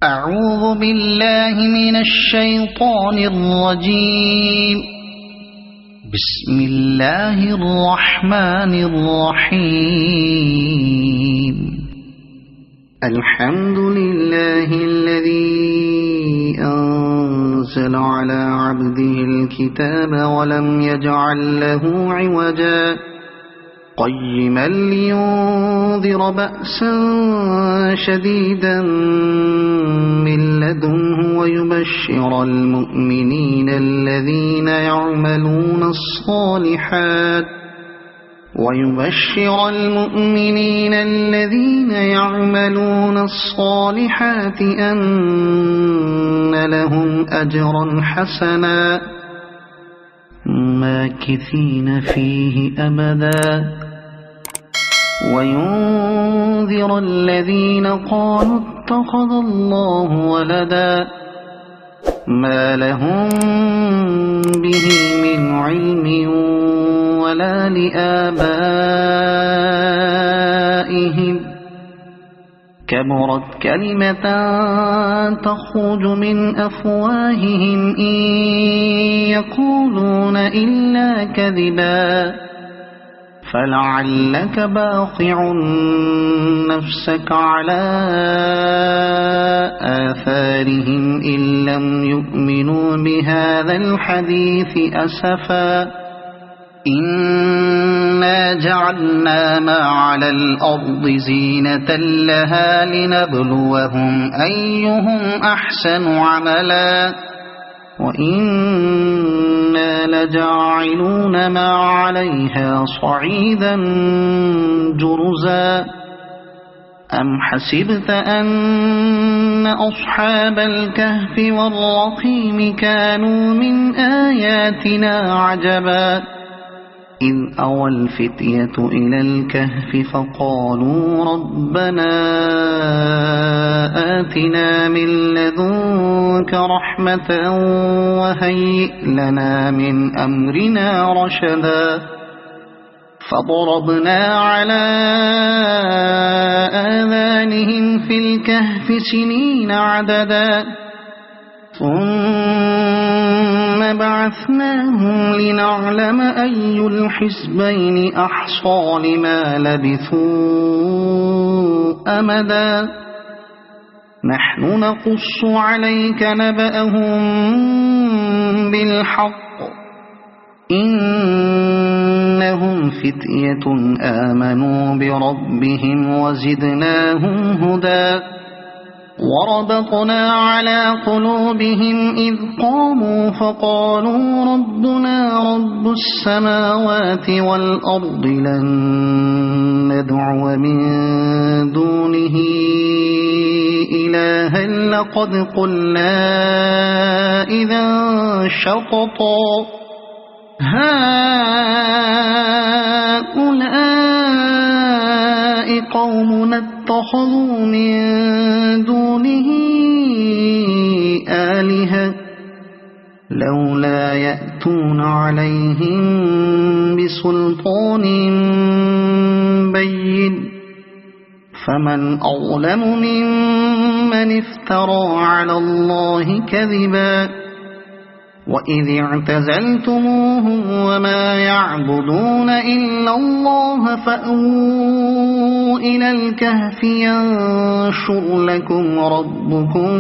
أعوذ بالله من الشيطان الرجيم. بسم الله الرحمن الرحيم. الحمد لله الذي أنزل على عبده الكتاب ولم يجعل له عوجا قيما لينذر بأسا شديدا من لدنه ويبشر المؤمنين الذين يعملون الصالحات أن لهم أجرا حسنا ماكثين فيه أبدا وينذر الذين قالوا اتخذ الله ولدا ما لهم به من علم ولا لآبائهم كبرت كلمة تخرج من أفواههم إن يقولون إلا كذبا فلعلك باخع نفسك على آثارهم إن لم يؤمنوا بهذا الحديث أسفا إنا جعلنا ما على الأرض زينة لها لنبلوهم أيهم أحسن عملا وإنا لجاعلون ما عليها صعيدا جرزا أم حسبت أن أصحاب الكهف والرقيم كانوا من آياتنا عجبا إذ أوى الفتية إلى الكهف فقالوا ربنا آتنا من لدنك رحمة وهيئ لنا من أمرنا رشدا فضربنا على آذانهم في الكهف سنين عددا ثم بعثناهم لنعلم أي الحزبين أحصى لما لبثوا أمدا نحن نقص عليك نبأهم بالحق إنهم فتية آمنوا بربهم وزدناهم هدى وربطنا على قلوبهم إذ قاموا فقالوا ربنا رب السماوات والأرض لن ندعو من دونه إلها لقد قلنا إذا شططا هؤلاء قومنا اتخذوا من دونه آلهة لولا يأتون عليهم بسلطان بين فمن أظلم ممن افترى على الله كذبا وإذ اعتزلتموهم وما يعبدون إلا الله فأووا إلى الكهف ينشر لكم ربكم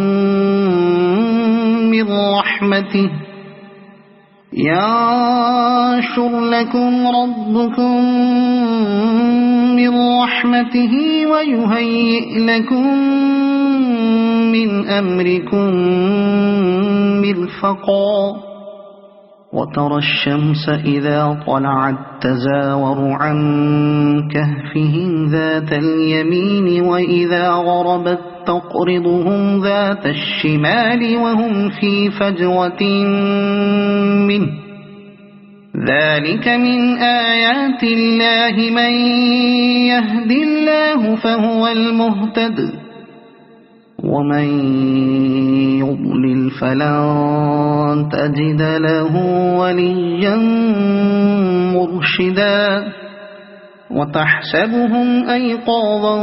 من رحمته ويهيئ لكم من أمركم مرفقا وترى الشمس إذا طلعت تزاور عن كهفهم ذات اليمين وإذا غربت تقرضهم ذات الشمال وهم في فجوة منه ذلك من آيات الله من يهد الله فهو المهتد ومن يضلل فلن تجد له وليا مرشدا وتحسبهم أيقاظا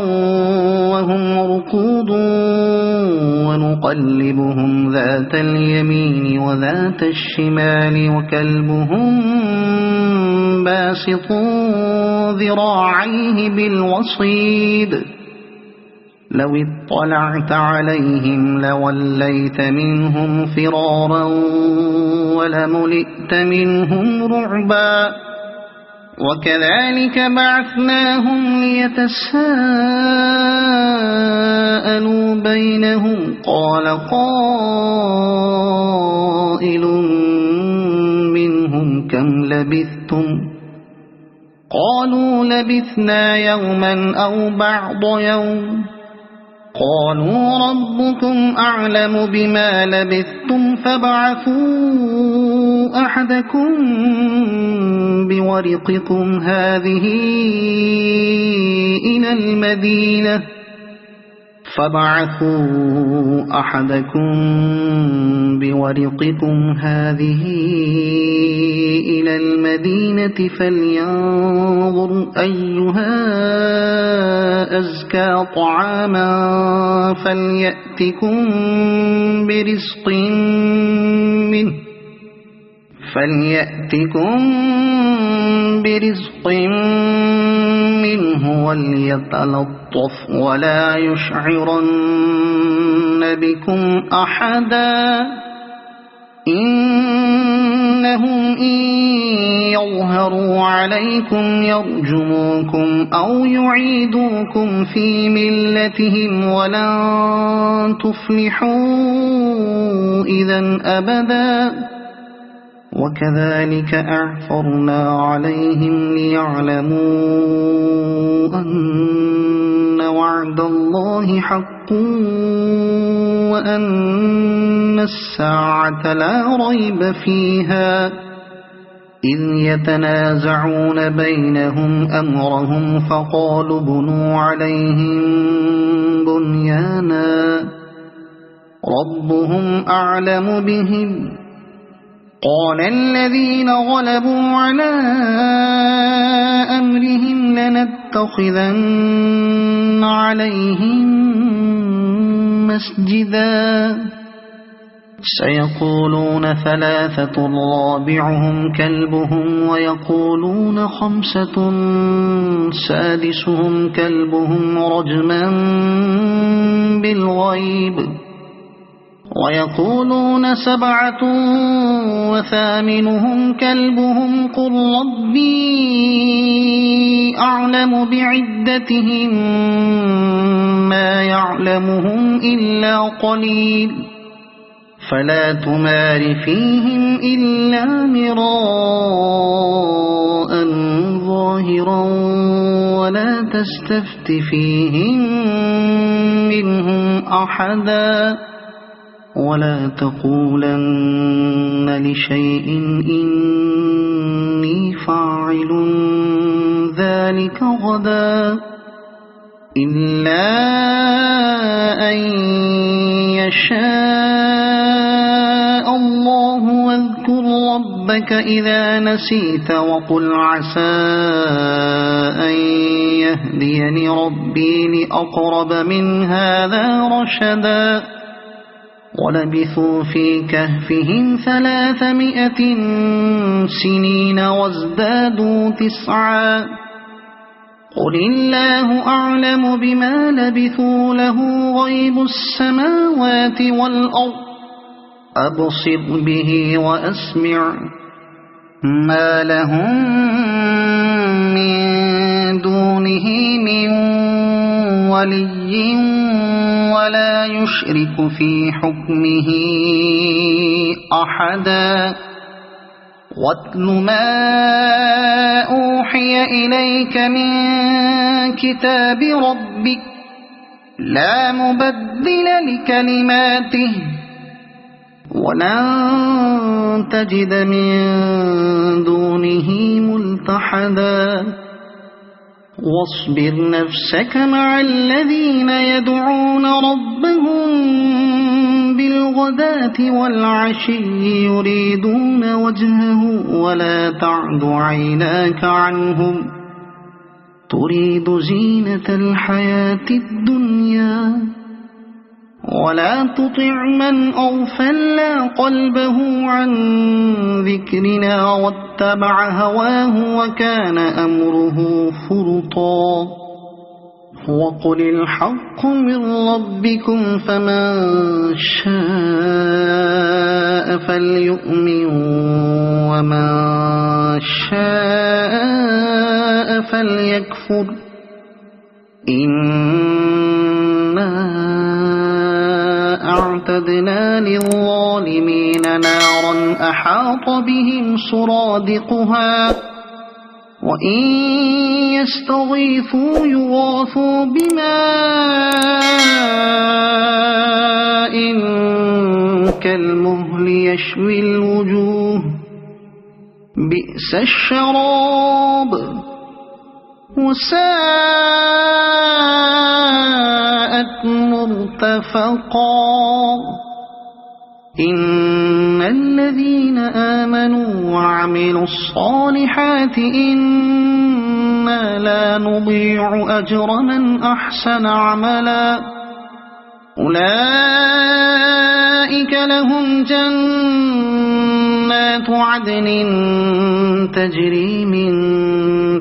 وهم رقود ونقلبهم ذات اليمين وذات الشمال وكلبهم باسط ذراعيه بالوصيد لو اطلعت عليهم لوليت منهم فرارا ولملئت منهم رعبا وكذلك بعثناهم ليتساءلوا بينهم قال قائل منهم كم لبثتم قالوا لبثنا يوما أو بعض يوم قالوا ربكم أعلم بما لبثتم فابعثوا أحدكم بورقكم هذه إلى المدينة فلينظر أيها أزكى طعاما فليأتكم برزق منه وليتلطف ولا يشعرن بكم أحدا إنهم إن يظهروا عليكم يرجموكم أو يعيدوكم في ملتهم ولن تفلحوا إذا أبدا وكذلك أعثرنا عليهم ليعلموا أن وعد الله حق وأن الساعة لا ريب فيها إذ يتنازعون بينهم أمرهم فقالوا بنوا عليهم بنيانا ربهم أعلم بهم قال الذين غلبوا على أمرهم لنتخذن عليهم مسجدا سيقولون 3 رابعهم كلبهم ويقولون 5 سادسهم كلبهم رجما بالغيب ويقولون 7 وثامنهم كلبهم قل ربي أعلم بعدتهم ما يعلمهم إلا قليل فلا تمار فيهم إلا مراء ظاهرا ولا تستفت فيهم منهم أحدا ولا تقولن لشيء إني فاعل ذلك غدا إلا أن يشاء الله واذكر ربك إذا نسيت وقل عسى أن يهديني ربي لأقرب من هذا رشدا ولبثوا في كهفهم 300 سنين وازدادوا 9 قل الله أعلم بما لبثوا له غيب السماوات والأرض أبصر به وأسمع ما لهم من دونه من ولي ولا يشرك في حكمه أحدا واتل ما أوحي إليك من كتاب ربك لا مبدل لكلماته ولن تجد من دونه ملتحدا واصبر نفسك مع الذين يدعون ربهم بالغداة والعشي يريدون وجهه ولا تعد عيناك عنهم تريد زينة الحياة الدنيا ولا تطع من أغفلنا قلبه عن ذكرنا واتبع هواه وكان أمره فرطا وقل الحق من ربكم فمن شاء فليؤمن ومن شاء فليكفر إنا أعتدنا للظالمين نارا أحاط بهم سرادقها وإن يستغيثوا يغاثوا بماء كالمهل يشوي الوجوه بئس الشراب وساءت مرتفقا إن الذين آمنوا وعملوا الصالحات إنا لا نضيع أجر من أحسن عملا أولئك لهم جنات عدن تجري من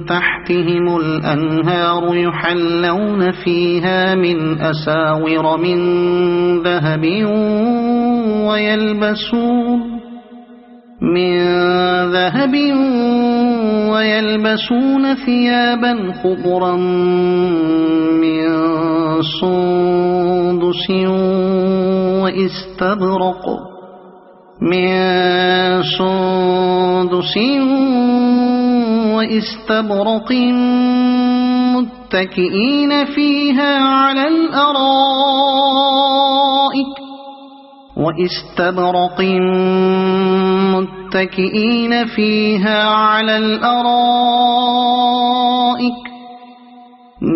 تحتهم الأنهار يحلون فيها من أساور من ذهب ويلبسون ثيابا خضرا من سندس واستبرق متكئين فيها على الأرائك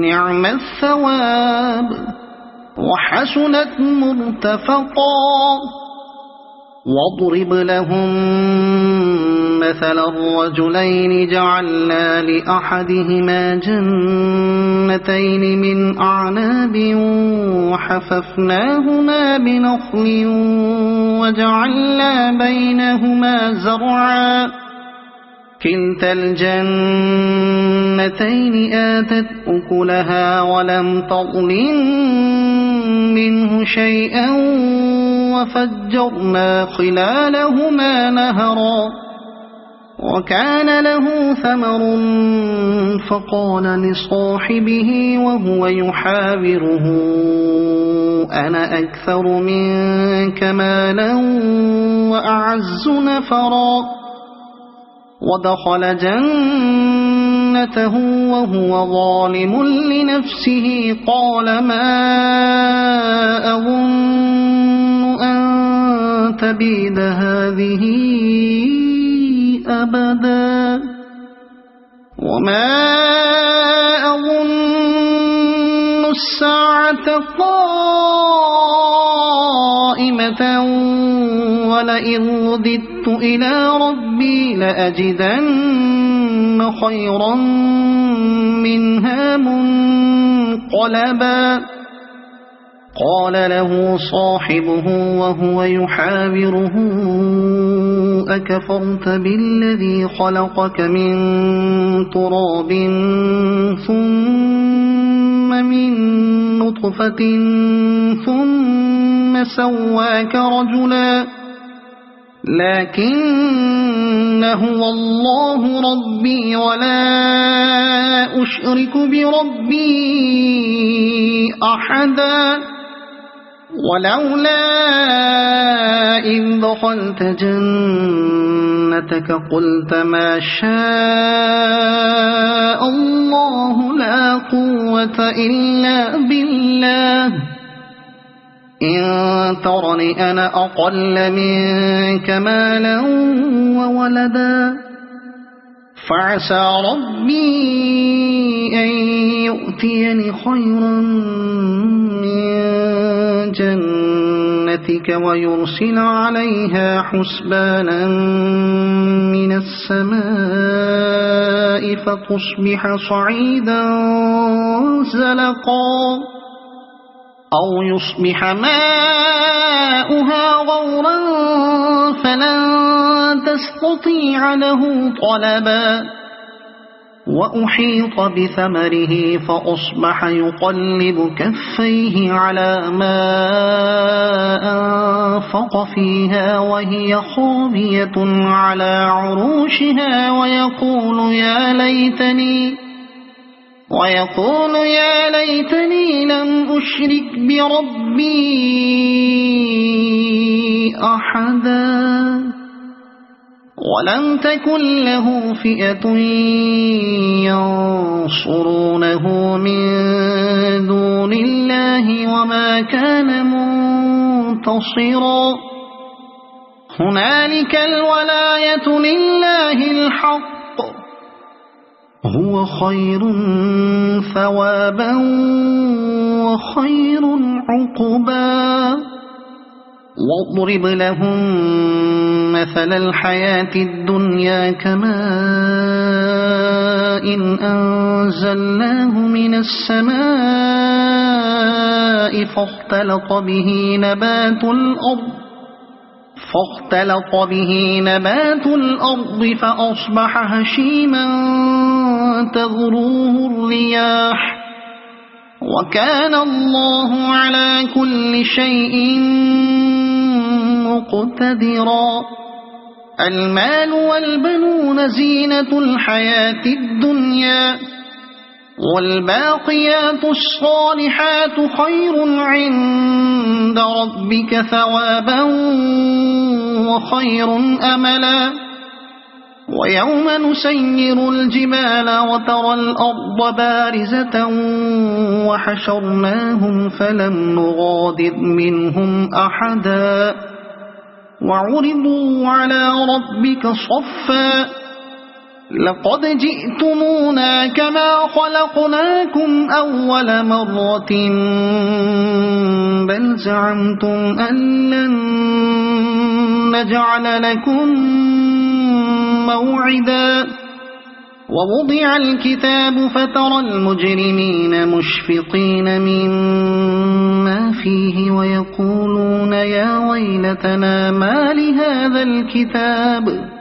نعم الثواب وحسنت مرتفقا واضرب لهم مثل الرجلين جعلنا لأحدهما جنتين من أعناب وحففناهما بنخل وجعلنا بينهما زرعا كلتا الجنتين آتت أكلها ولم تظلم منه شيئا وفجرنا خلالهما نهرا وكان له ثمر فقال لصاحبه وهو يحاوره أنا أكثر منك مالا وأعز نفرا ودخل جنته وهو ظالم لنفسه قال ما أظن أن تبيد هذه أبدا وما أظن الساعة قائمة ولئن رددت إلى ربي لأجدن خيرا منها منقلبا قال له صاحبه وهو يحاوره أكفرت بالذي خلقك من تراب ثم من نطفة ثم سواك رجلا لكن هو الله ربي ولا أشرك بربي أحدا ولولا إذ دخلت جنتك قلت ما شاء الله لا قوة إلا بالله إن ترني أنا أقل منك مالا وولدا فعسى ربي أن يؤتيني خيرا من جنتك ويرسل عليها حسبانا من السماء فتصبح صعيدا زلقا أو يصبح ماؤها غورا فلن تستطيع له طلبا وأحيط بثمره فأصبح يقلب كفيه على ما أنفق فيها وهي خاوية على عروشها ويقول يا ليتني لم أشرك بربي أحدا ولم تكن له فئة ينصرونه من دون الله وما كان منتصرا هنالك الولاية لله الحق هو خير ثوابا وخير عقبا واضرب لهم مثل الحياة الدنيا كماء إن أنزلناه من السماء فاختلط به نبات الأرض فأصبح هشيما تذروه الرياح وكان الله على كل شيء مقتدرا المال والبنون زينة الحياة الدنيا والباقيات الصالحات خير عند ربك ثوابا وخير أملا ويوم نسير الجبال وترى الأرض بارزة وحشرناهم فلم نغادر منهم أحدا وعرضوا على ربك صفا لقد جئتمونا كما خلقناكم أول مرة بل زعمتم أن لن نجعل لكم موعدا ووضع الكتاب فترى المجرمين مشفقين مما فيه ويقولون يا ويلتنا ما لهذا الكتاب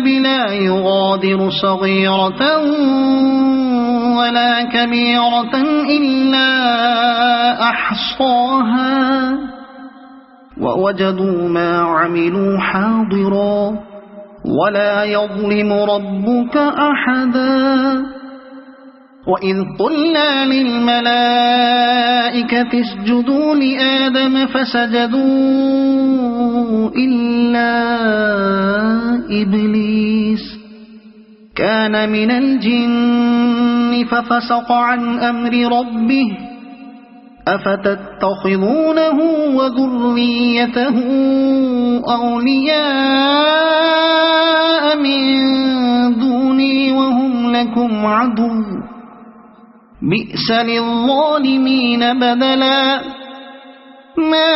لا يغادر صغيرة ولا كبيرة إلا أحصاها ووجدوا ما عملوا حاضرا ولا يظلم ربك أحدا وإذ قلنا للملائكة اسجدوا لآدم فسجدوا إلا إبليس كان من الجن ففسق عن أمر ربه أفتتخذونه وذريته أولياء من دوني وهم لكم عدو بئس للظالمين بدلا ما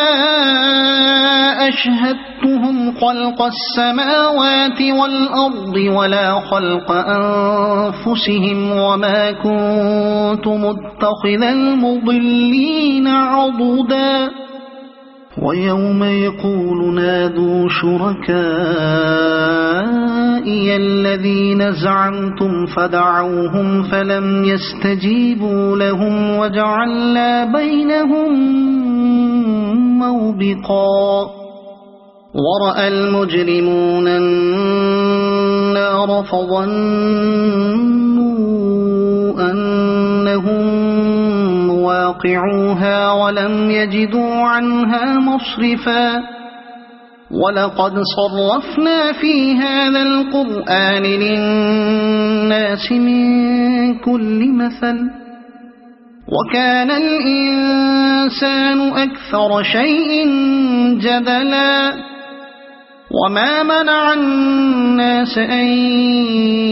أشهدتهم خلق السماوات والأرض ولا خلق أنفسهم وما كنت متخذ المضلين عضدا ويوم يقول نادوا شركائي الذين زعمتم فدعوهم فلم يستجيبوا لهم وجعلنا بينهم موبقا ورأى المجرمون النار فظنوا أنهم واقعوها ولم يجدوا عنها مصرفا ولقد صرفنا في هذا القرآن للناس من كل مثل وكان الإنسان أكثر شيء جدلا وما منع الناس أن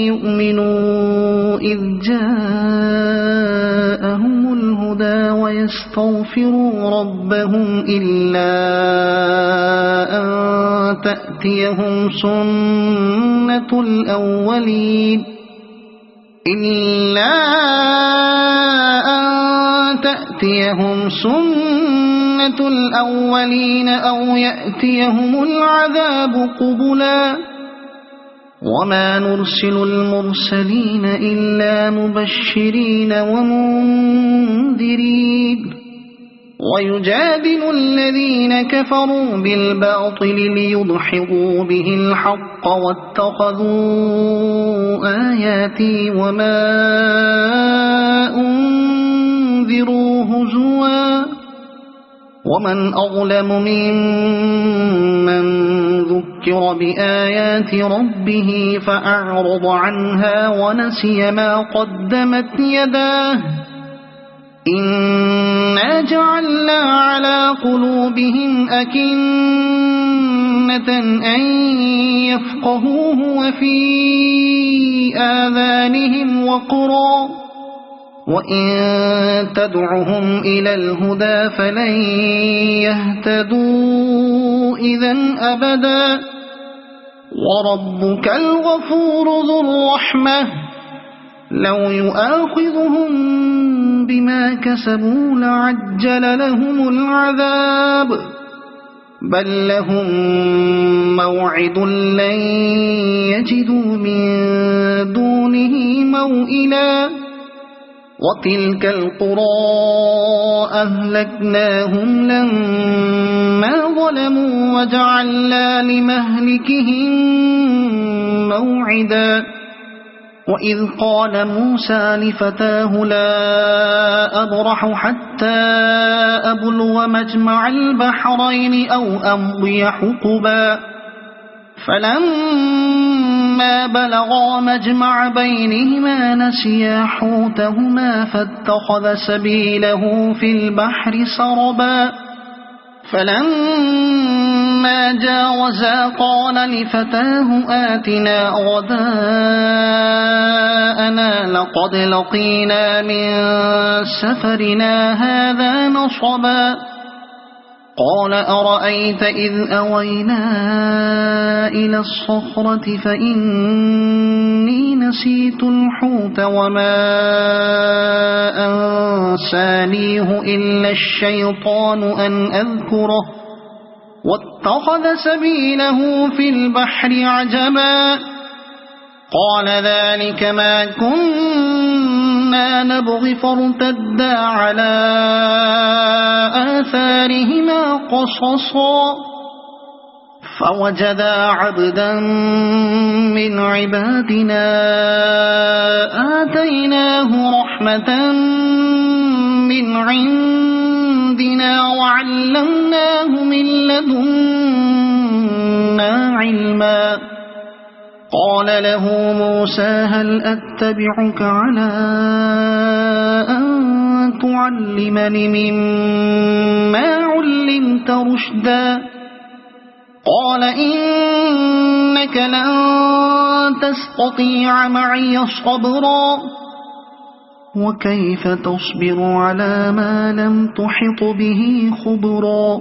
يؤمنوا إذ جاءهم الهدى ويستغفروا ربهم إلا أن تأتيهم سنة الأولين إلا أن تأتيهم سنة الأولين أو يأتيهم العذاب قبلا وما نرسل المرسلين إلا مبشرين ومنذرين ويجادل الذين كفروا بالباطل ليدحضوا به الحق واتخذوا آياتي وما أنذروا هزوا ومن أظلم ممن ذكر بآيات ربه فأعرض عنها ونسي ما قدمت يداه إنا جعلنا على قلوبهم أكنة أن يفقهوه وفي آذانهم وقرا وإن تدعهم إلى الهدى فلن يهتدوا إذن أبدا وربك الغفور ذو الرحمة لو يؤاخذهم بما كسبوا لعجل لهم العذاب بل لهم موعد لن يجدوا من دونه موئلا وتلك القرى أهلكناهم لما ظلموا وجعلنا لمهلكهم موعدا وإذ قال موسى لفتاه لا أبرح حتى أبلغ مجمع البحرين أو أمضي حقبا فلما بلغا مجمع بينهما نسيا حوتهما فاتخذ سبيله في البحر سربا فلما جاوزا قال لفتاه آتنا غداءنا لقد لقينا من سفرنا هذا نصبا قال أرأيت إذ أوينا إلى الصخرة فإني نسيت الحوت وما أنسانيه إلا الشيطان أن أذكره واتخذ سبيله في البحر عجبا قال ذلك ما كنا نبغي فارتدا على آثارهما قصصا فوجدا عبدا من عبادنا آتيناه رحمة من عندنا وعلمناه من لدنا علما قال له موسى هل أتبعك على أن تعلمني مما علمت رشدا قال إنك لن تستطيع معي صبرا وكيف تصبر على ما لم تحط به خبرا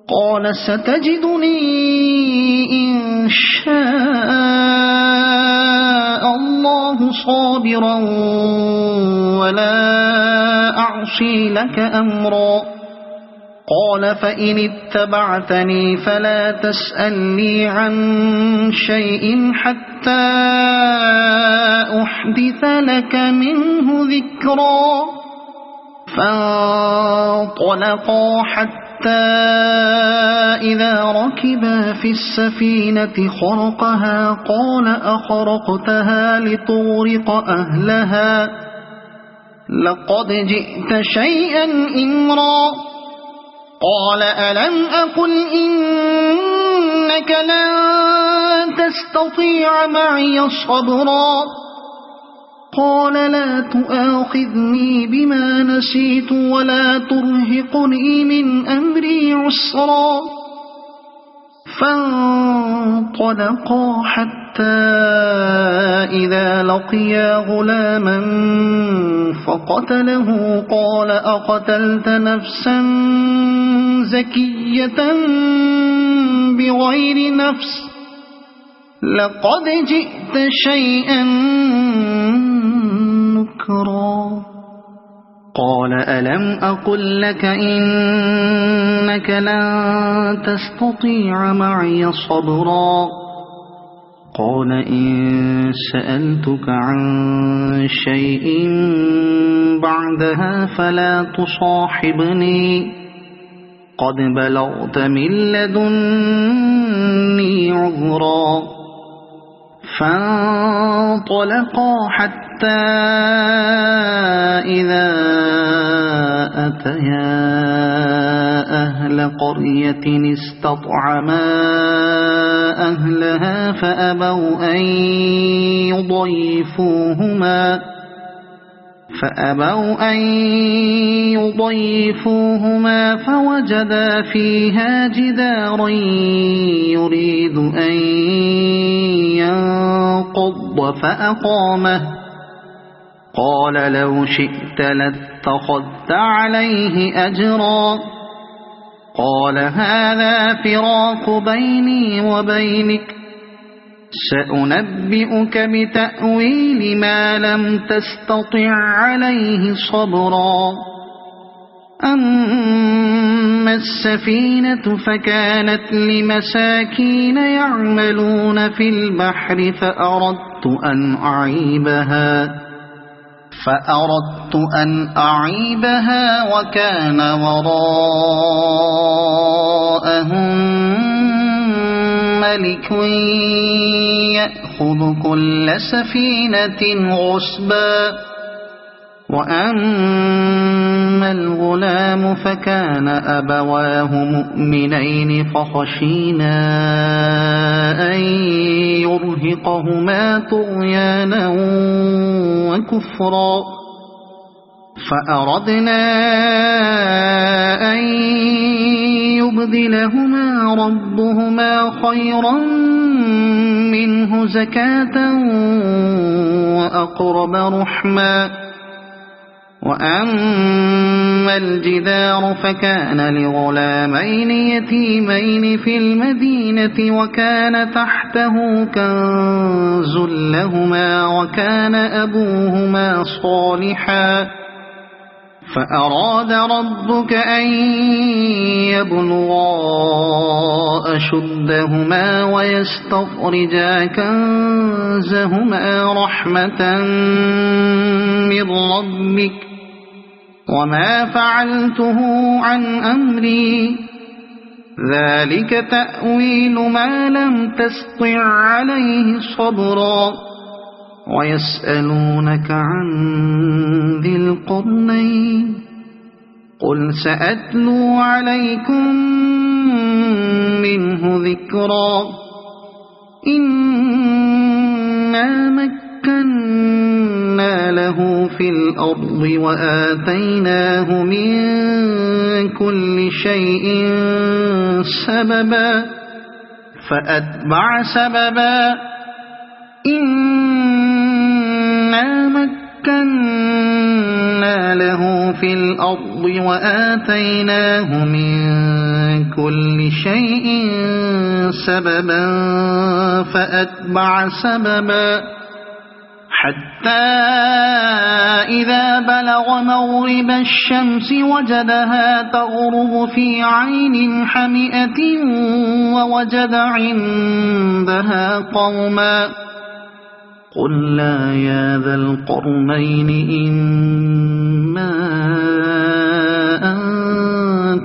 قال ستجدني إن شاء الله صابرا ولا أعصي لك أمرا قال فإن اتبعتني فلا تسألني عن شيء حتى أحدث لك منه ذكرا فانطلقا حتى إذا ركبا في السفينة خرقها قال أخرقتها لتغرق أهلها لقد جئت شيئا إمرا قال ألم أقل إنك لن تستطيع معي صبرا قال لا تؤاخذني بما نسيت ولا ترهقني من أمري عسرا فانطلقا حتى إذا لقيا غلاما فقتله قال أقتلت نفسا زكية بغير نفس لقد جئت شيئا نكرا قال ألم أقل لك إنك لن تستطيع معي صبرا قال إن سألتك عن شيء بعدها فلا تصاحبني قد بلغت من لدني عذرا فانطلقا حتى إذا أتيا أهل قرية استطعما أهلها فأبوا أن يضيفوهما فوجدا فيها جدارا يريد أن ينقض فأقامه قال لو شئت لاتخذت عليه أجرا قال هذا فراق بيني وبينك سأنبئك بتأويل ما لم تستطع عليه صبرا أما السفينة فكانت لمساكين يعملون في البحر فأردت أن أعيبها وكان وراءهم ملك يأخذ كل سفينة غصبا وأما الغلام فكان أبواه مؤمنين فخشينا أن يرهقهما طغيانا وكفرا فأردنا أن يبدلهما ربهما خيرا منه زكاة وأقرب رحما وأما الجدار فكان لغلامين يتيمين في المدينة وكان تحته كنز لهما وكان أبوهما صالحا فأراد ربك أن يبلغا أشدهما ويستخرجا كنزهما رحمة من ربك وما فعلته عن أمري ذلك تأويل ما لم تستطع عليه صبرا ويسألونك عن ذي القرنين قل سأتلو عليكم منه ذكرا إنا مكنا له في الأرض وآتيناه من كل شيء سببا فأتبع سببا إنا مكنا له في الأرض وآتيناه من كل شيء سببا فأتبع سببا حتى إذا بلغ مغرب الشمس وجدها تغرب في عين حمئة ووجد عندها قوما قلنا يا ذا القرنين إما أن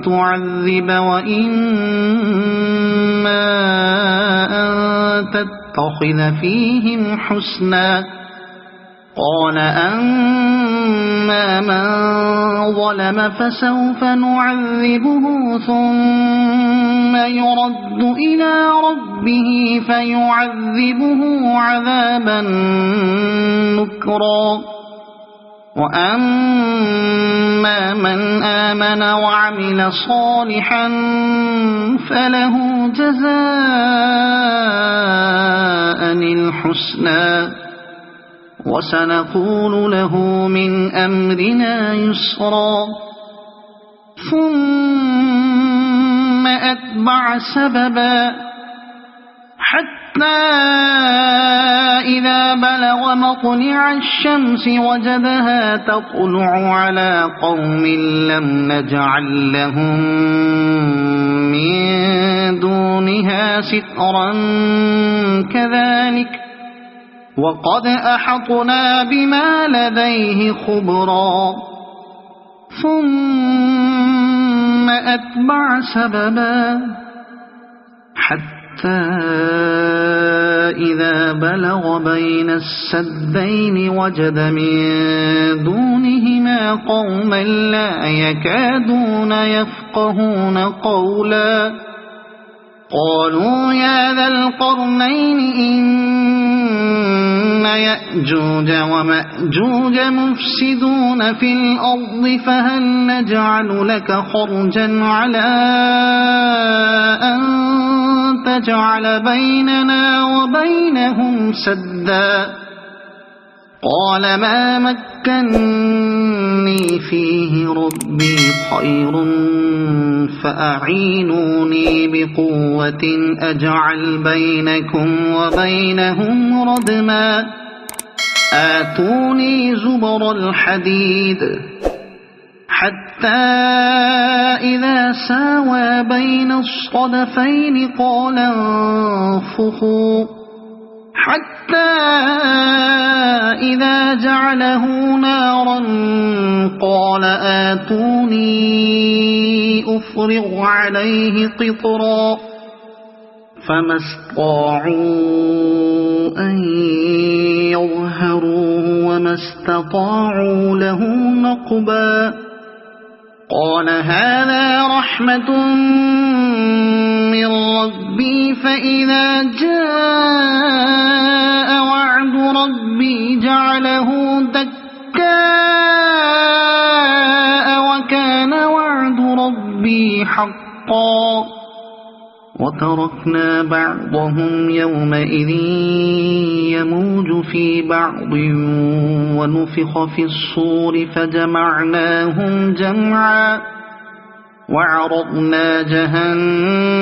تعذب وإما أن تتخذ فيهم حسنا قال أما من ظلم فسوف نعذبه ثم يرد إلى ربه فيعذبه عذابا نكرا وأما من آمن وعمل صالحا فله جزاء الحسنى وسنقول له من أمرنا يسرا ثم أتبع سببا حتى إذا بلغ مطلع الشمس وجدها تطلع على قوم لم نجعل لهم من دونها سترا كذلك وقد أحطنا بما لديه خبرا ثم أتبع سببا حتى إذا بلغ بين السدين وجد من دونهما قوما لا يكادون يفقهون قولا قالوا يا ذا القرنين إن يأجوج ومأجوج مفسدون في الأرض فهل نجعل لك خرجا على أن تجعل بيننا وبينهم سدا قال ما مكني فيه ربي خير فأعينوني بقوة أجعل بينكم وبينهم ردما آتوني زبر الحديد حتى إذا ساوى بين الصدفين قال انفخوا حتى إذا جعله نارا قال آتوني أفرغ عليه قطرا فما استطاعوا أن يظهروه وما استطاعوا له نقبا قال هذا رحمة من ربي فإذا جاء وعد ربي جعله دكاء وكان وعد ربي حقا وتركنا بعضهم يومئذ يموج في بعض ونفخ في الصور فجمعناهم جمعا وعرضنا جهنم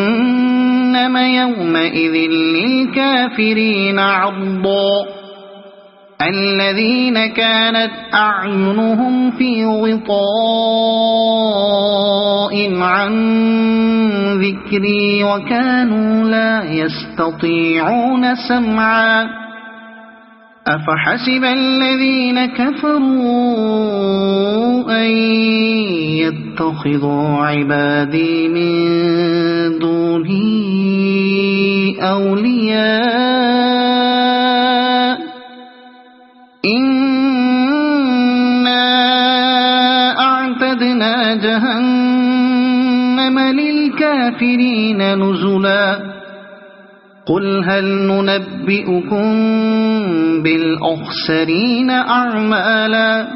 يومئذ للكافرين عرضا الذين كانت أعينهم في غطاء عن ذكري وكانوا لا يستطيعون سمعا أفحسب الذين كفروا أن يتخذوا عبادي من دوني أولياء إنا أعتدنا جهنم للكافرين نزلا قل هل ننبئكم بالأخسرين أعمالا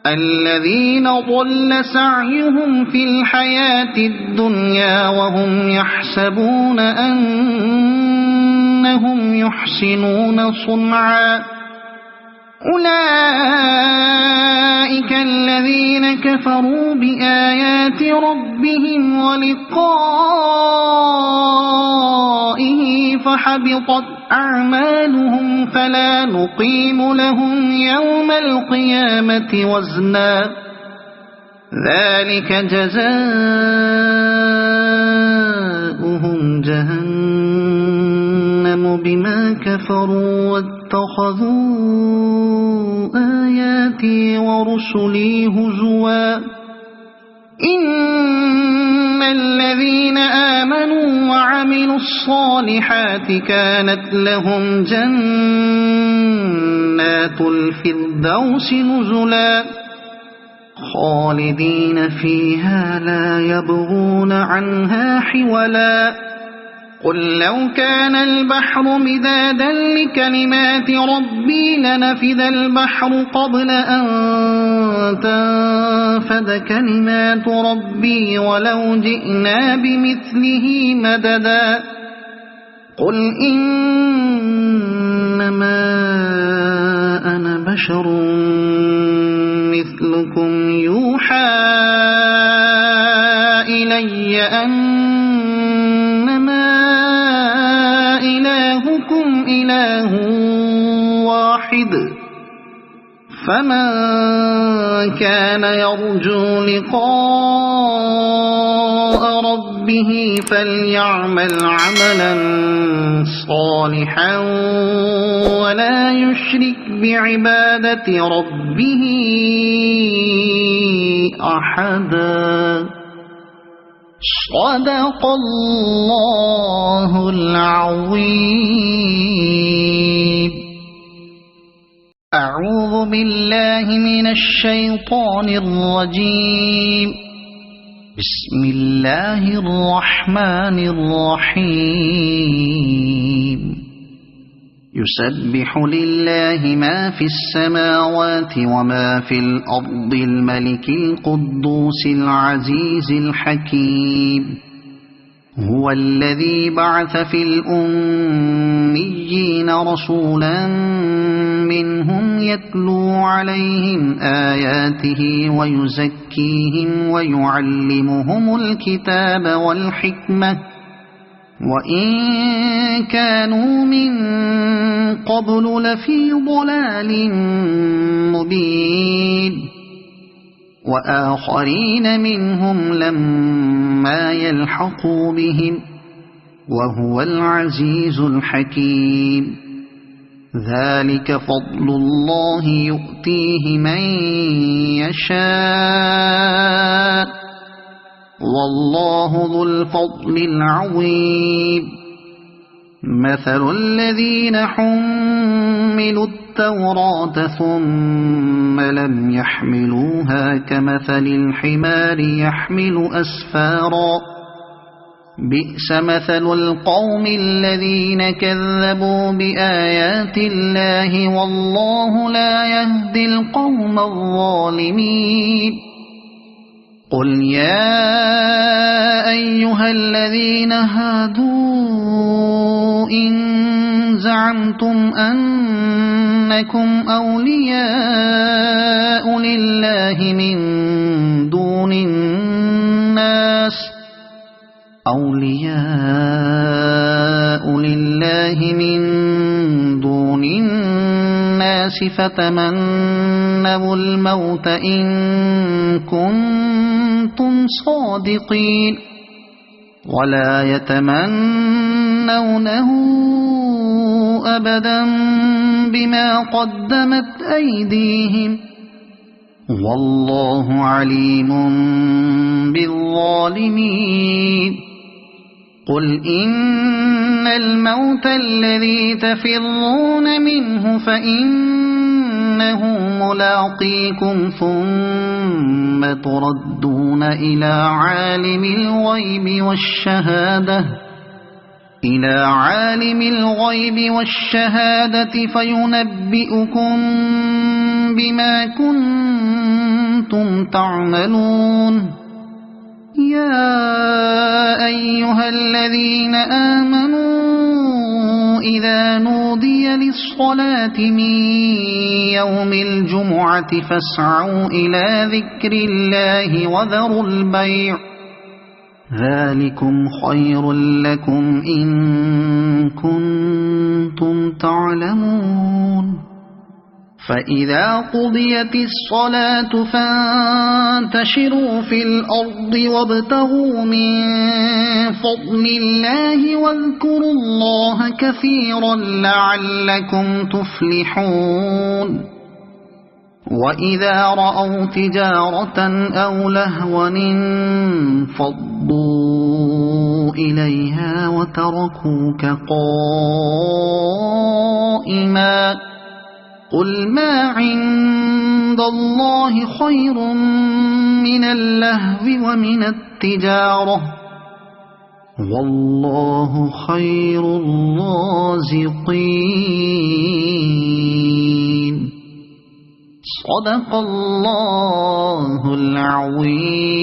الذين ضل سعيهم في الحياة الدنيا وهم يحسبون أنهم يحسنون صنعا أولئك الذين كفروا بآيات ربهم ولقائه فحبطت أعمالهم فلا نقيم لهم يوم القيامة وزنا ذلك جزاؤهم جهنم بما كفروا واتخذوا آياتي ورسلي هزوا إن الذين آمنوا وعملوا الصالحات كانت لهم جنات الفردوس نزلا خالدين فيها لا يبغون عنها حولا قل لو كان البحر مدادا لكلمات ربي لنفد البحر قبل أن تنفد كلمات ربي ولو جئنا بمثله مددا قل إنما أنا بشر مثلكم يوحى إلي أنما إلهكم إله واحد فمن كان يرجو لقاء ربه فليعمل عملا صالحا ولا يشرك بعبادة ربه أحدا. صدق الله العظيم. أعوذ بالله من الشيطان الرجيم. بسم الله الرحمن الرحيم. يسبح لله ما في السماوات وما في الأرض الملك القدوس العزيز الحكيم. هو الذي بعث في الأميين رسولا منهم يتلو عليهم آياته ويزكيهم ويعلمهم الكتاب والحكمة وإن كانوا من قبل لفي ضلال مبين وآخرين منهم لما يلحقوا بهم وهو العزيز الحكيم. ذلك فضل الله يؤتيه من يشاء والله ذو الفضل العظيم. مثل الذين حملوا التوراة ثم لم يحملوها كمثل الحمار يحمل أسفارا بئس مثل القوم الذين كذبوا بآيات الله والله لا يهدي القوم الظالمين. قل يا أيها الذين هادوا إن زعمتم أنكم أولياء لله من دون الناس فتمنوا الموت إن كنتم صادقين ولا يتمنونه أبدا بما قدمت أيديهم والله عليم بالظالمين. قل إن الموت الذي تفرون منه فإنه ملاقيكم ثم تردون إلى عالم الغيب والشهادة فينبئكم بما كنتم تعملون. يا أيها الذين آمنوا إذا نودي للصلاة من يوم الجمعة فاسعوا إلى ذكر الله وذروا البيع ذلكم خير لكم إن كنتم تعلمون. فإذا قضيت الصلاة فانتشروا في الأرض وابتغوا من فضل الله واذكروا الله كثيرا لعلكم تفلحون. وإذا رأوا تجارة أو لهوا انفضوا إليها وتركوك قائما قل ما عند الله خير من اللهو ومن التجارة والله خير الرازقين. صدق الله العظيم.